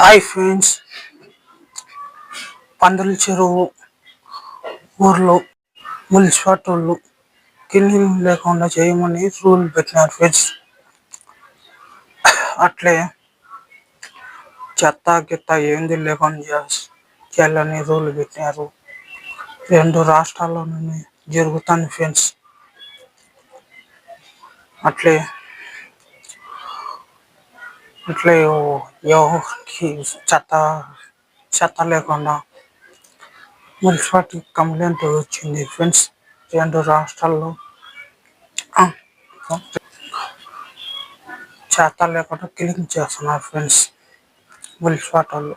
Hi friends, పందుల చెరువు ఊర్లో మున్సిపాలిటీ క్లీనింగ్ లేకుండా చేయమని రూల్ పెట్టినారు ఫ్రెండ్స్. అట్లే చెత్త గిత్త ఏంది లేకుండా చేయాలని రూల్ పెట్టినారు. రెండు రాష్ట్రాల్లోనే జరుగుతుంది ఫ్రెండ్స్. అట్లే అట్లే ఎవరికి చెత్త లేకుండా మున్సిపాలిటీ కంప్లైంట్ వచ్చింది ఫ్రెండ్స్. రెండు రాష్ట్రాల్లో చెత్త లేకుండా క్లీన్ చేస్తున్నారు ఫ్రెండ్స్ మున్సిపాలిటీ వాళ్ళు.